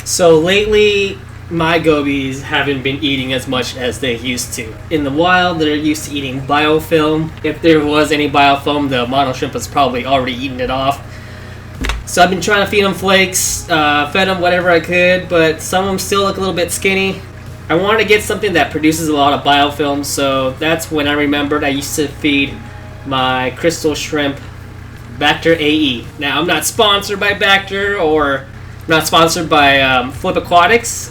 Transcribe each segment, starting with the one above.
So lately, my gobies haven't been eating as much as they used to. In the wild, they're used to eating biofilm. If there was any biofilm, the mono shrimp was probably already eaten it off. So I've been trying to feed them flakes, fed them whatever I could, but some of them still look a little bit skinny. I wanted to get something that produces a lot of biofilm, so that's when I remembered I used to feed my crystal shrimp Bacter AE. Now, I'm not sponsored by Bacter, or not sponsored by Flip Aquatics,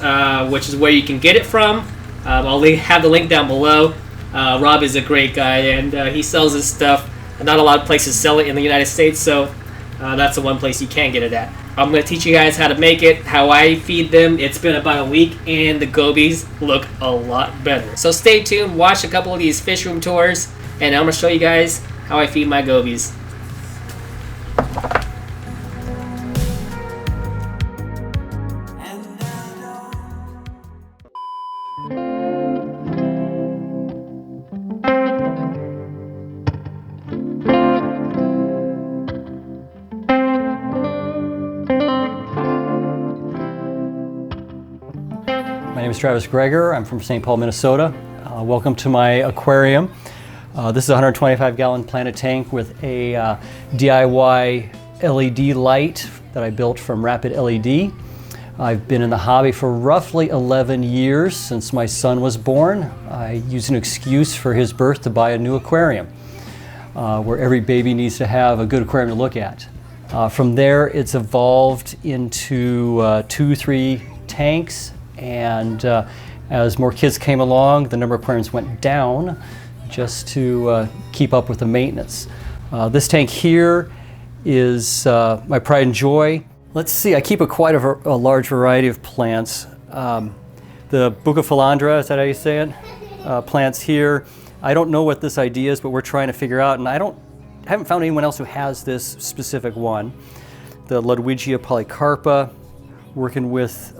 which is where you can get it from. I'll have the link down below. Rob is a great guy, and he sells his stuff. Not a lot of places sell it in the United States, so that's the one place you can get it at. I'm going to teach you guys how to make it, how I feed them. It's been about a week, and the gobies look a lot better. So stay tuned, watch a couple of these fish room tours, and I'm going to show you guys how I feed my gobies. My name is Travis Greger. I'm from St. Paul, Minnesota. Welcome to my aquarium. This is a 125-gallon Planet tank with a DIY LED light that I built from Rapid LED. I've been in the hobby for roughly 11 years since my son was born. I used an excuse for his birth to buy a new aquarium, where every baby needs to have a good aquarium to look at. From there, it's evolved into 2-3 tanks. And as more kids came along, the number of aquariums went down just to keep up with the maintenance. This tank here is my pride and joy. Let's see, I keep quite a large variety of plants. The Bucophilandra, is that how you say it? Plants here. I don't know what this idea is, but we're trying to figure out, and I haven't found anyone else who has this specific one. The Ludwigia polycarpa, working with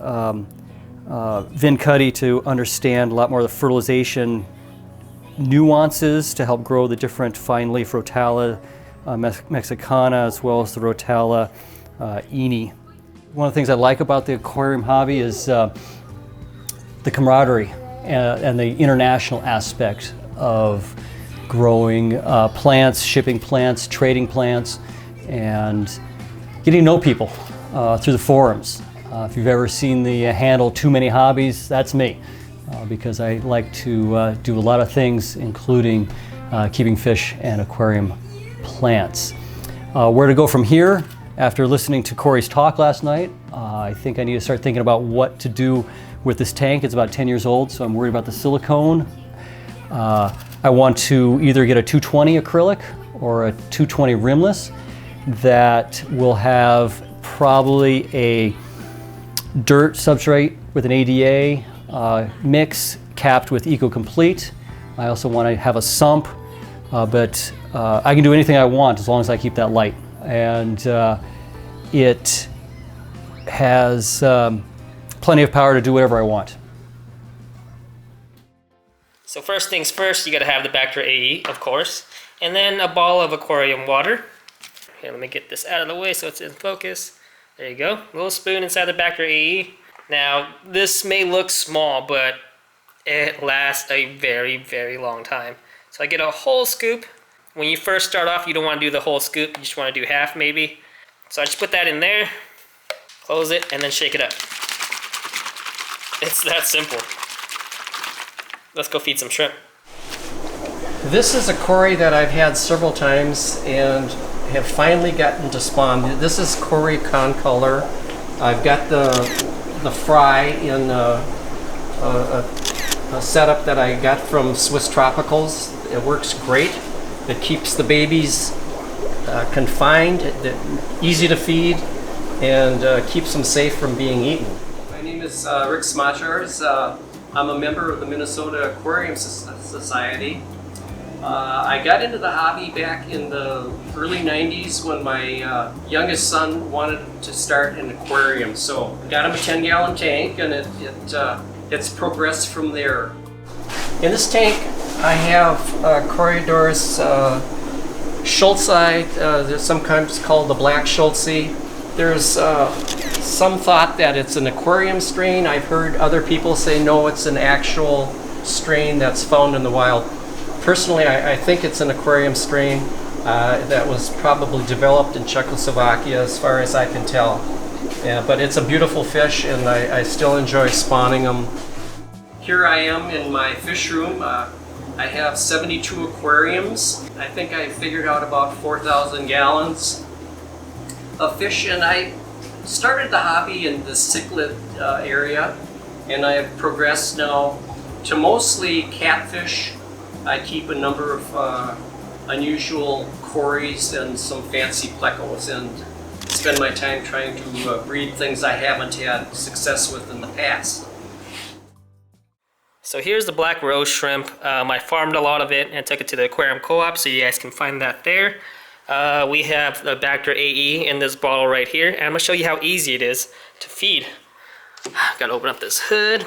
Vin Cuddy to understand a lot more of the fertilization nuances to help grow the different fine leaf Rotala mexicana, as well as the Rotala eni. One of the things I like about the aquarium hobby is the camaraderie and the international aspect of growing plants, shipping plants, trading plants, and getting to know people through the forums. If you've ever seen the handle Too Many Hobbies, that's me, because I like to do a lot of things, including keeping fish and aquarium plants. Where to go from here? After listening to Cory's talk last night, I think I need to start thinking about what to do with this tank. It's about 10 years old, so I'm worried about the silicone. I want to either get a 220 acrylic or a 220 rimless that will have probably a dirt substrate with an ADA mix capped with Eco Complete. I also want to have a sump, but I can do anything I want as long as I keep that light. And it has plenty of power to do whatever I want. So first things first, you gotta have the Bacter AE, of course, and then a ball of aquarium water. Here, let me get this out of the way so it's in focus. There you go, a little spoon inside the Bacter AE. Now, this may look small, but it lasts a very, very long time. So I get a whole scoop. When you first start off, you don't want to do the whole scoop, you just want to do half maybe. So I just put that in there, close it, and then shake it up. It's that simple. Let's go feed some shrimp. This is a Cory that I've had several times and have finally gotten to spawn. This is Cory Concolor. I've got the fry in a setup that I got from Swiss Tropicals. It works great. It keeps the babies confined, easy to feed, and keeps them safe from being eaten. My name is Rick Smachars. I'm a member of the Minnesota Aquarium Society. I got into the hobby back in the early 90s when my youngest son wanted to start an aquarium. So I got him a 10-gallon tank, and it's progressed from there. In this tank, I have Corydoras Schultzii. There's sometimes called the black Schultzii. There's Some thought that it's an aquarium strain. I've heard other people say no, it's an actual strain that's found in the wild. Personally, I think it's an aquarium strain that was probably developed in Czechoslovakia, as far as I can tell. Yeah, but it's a beautiful fish, and I still enjoy spawning them. Here I am in my fish room. I have 72 aquariums. I think I figured out about 4,000 gallons of fish, and I started the hobby in the cichlid area, and I have progressed now to mostly catfish. I keep a number of unusual Corys and some fancy plecos, and spend my time trying to breed things I haven't had success with in the past. So here's the black rose shrimp. I farmed a lot of it and took it to the Aquarium Co-Op, so you guys can find that there. We have the Bacter AE in this bottle right here, and I'm going to show you how easy it is to feed. Got to open up this hood,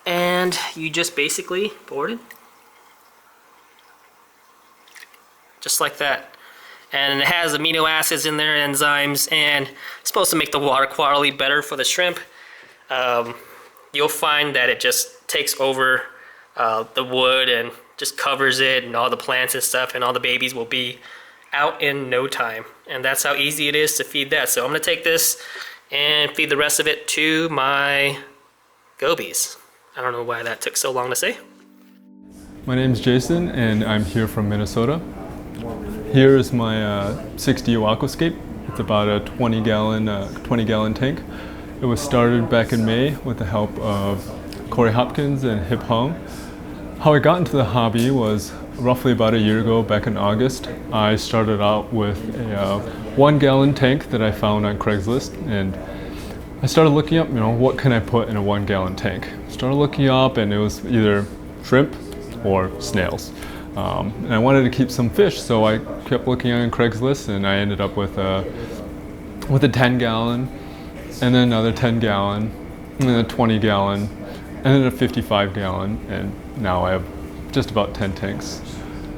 and you just basically pour it, just like that. And it has amino acids in there, enzymes, and it's supposed to make the water quality better for the shrimp. You'll find that it just takes over the wood and just covers it and all the plants and stuff, and all the babies will be out in no time. And that's how easy it is to feed that. So I'm going to take this and feed the rest of it to my gobies. I don't know why that took so long to say. My name's Jason, and I'm here from Minnesota. Here is my 60 JLUaqua. It's about a 20-gallon tank. It was started back in May with the help of Cory Hopkins and Hip Hong. How I got into the hobby was roughly about a year ago, back in August. I started out with a 1-gallon tank that I found on Craigslist, and I started looking up, what can I put in a 1-gallon tank? Started looking up, and it was either shrimp or snails. And I wanted to keep some fish, so I kept looking on Craigslist, and I ended up with a 10-gallon, and then another 10-gallon, and then a 20-gallon, and then a 55-gallon, and now I have just about 10 tanks.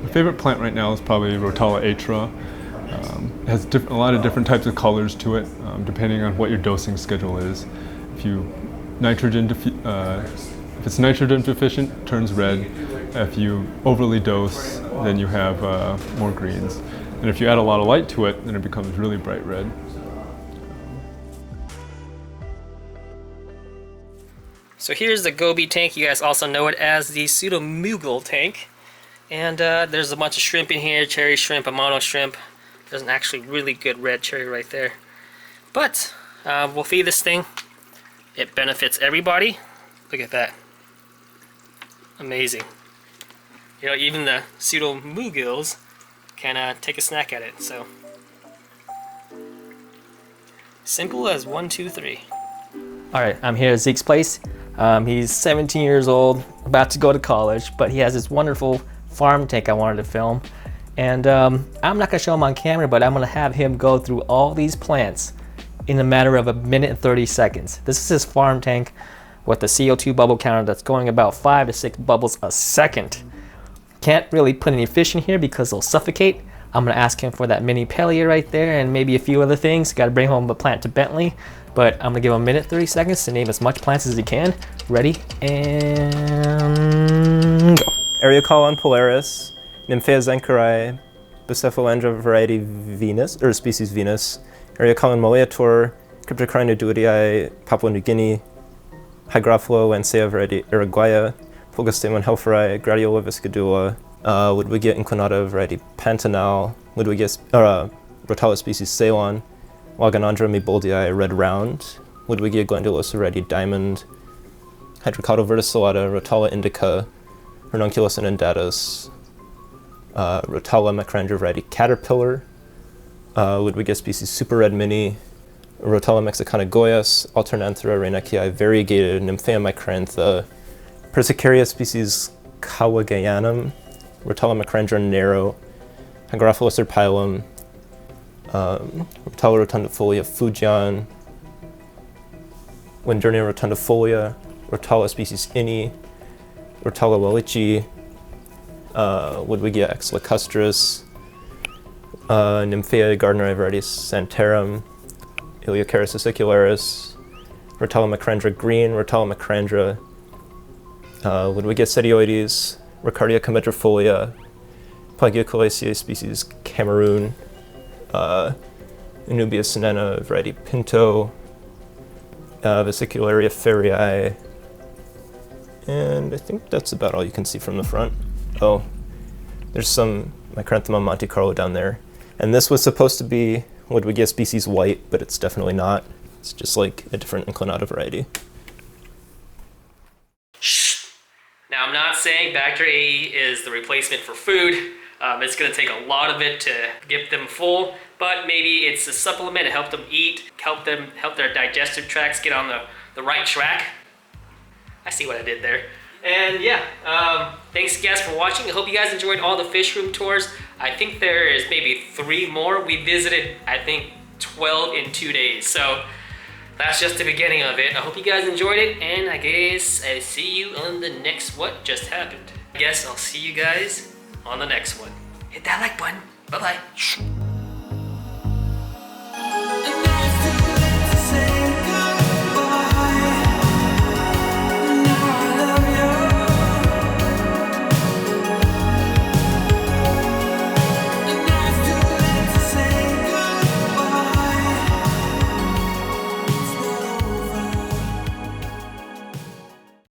My favorite plant right now is probably Rotala atra. It has a lot of different types of colors to it, depending on what your dosing schedule is. If it's nitrogen deficient, it turns red. If you overly dose, then you have more greens. And if you add a lot of light to it, then it becomes really bright red. So here's the goby tank. You guys also know it as the pseudo-mughal tank. And there's a bunch of shrimp in here, cherry shrimp, Amano shrimp. There's an actually really good red cherry right there. But we'll feed this thing. It benefits everybody. Look at that. Amazing. Even the pseudo-mughals can take a snack at it. So simple as 1, 2, 3. All right, I'm here at Zeke's place. He's 17 years old, about to go to college, but he has this wonderful farm tank I wanted to film. And I'm not gonna show him on camera, but I'm gonna have him go through all these plants in a matter of 1 minute and 30 seconds. This is his farm tank with the CO2 bubble counter that's going about 5 to 6 bubbles a second. Can't really put any fish in here because they'll suffocate. I'm gonna ask him for that mini pellier right there and maybe a few other things. Gotta bring home a plant to Bentley. But I'm gonna give him 1 minute, 30 seconds to name as much plants as he can. Ready, and go. Eriacolon polaris, Nymphea zenkerai, Bucephalandra variety Venus, or species Venus, Eriacolon molliator, Cryptocarina duodii, Papua New Guinea, Hygrophilo lancea variety Uruguaya, Fulgostemon helferi, Gradiola viscodula, Woodwigia inclinata variety Pantanal, Woodwigia Rotala species Ceylon, Wagonandra meboldii red round, Woodwigia glandulosa variety Diamond, Hydrocauda verticillata, Rotala indica, Ranunculus inundatus, Rotala macrandra variety Caterpillar, Woodwigia species Super Red Mini, Rotala mexicana goyas, Alternanthera reinekii variegated, Nymphea micrantha, Persicaria species Kawagayanum, Rotala macrandra narrow, Hygrophilus erpilum, Rotala rotundifolia Fujian, Windernia rotundifolia, Rotala species Inni, Rotala wallichi, Woodwigia ex lacustris, Nymphea gardneri variety Santarum, Iliocaris acicularis, Rotella macrandra green, Rotella macrandra, what do we get? Setioides, Ricardia comedrifolia, Plagioculaceae species Cameroon, Anubia sinena variety Pinto, Vesicularia ferrii, and I think that's about all you can see from the front. Oh, there's some Micranthemum Monte Carlo down there. And this was supposed to be Ludwigia species white, but it's definitely not. It's just like a different inclinata variety. Now, I'm not saying Bacter AE is the replacement for food. It's going to take a lot of it to get them full, but maybe it's a supplement to help them eat, help their digestive tracts get on the right track. I see what I did there. And yeah, thanks guys for watching. I hope you guys enjoyed all the fish room tours. I think there is maybe 3 more. We visited, I think, 12 in 2 days. So that's just the beginning of it. I hope you guys enjoyed it, and I guess I see you on the next What Just Happened. I guess I'll see you guys on the next one. Hit that like button. Bye-bye.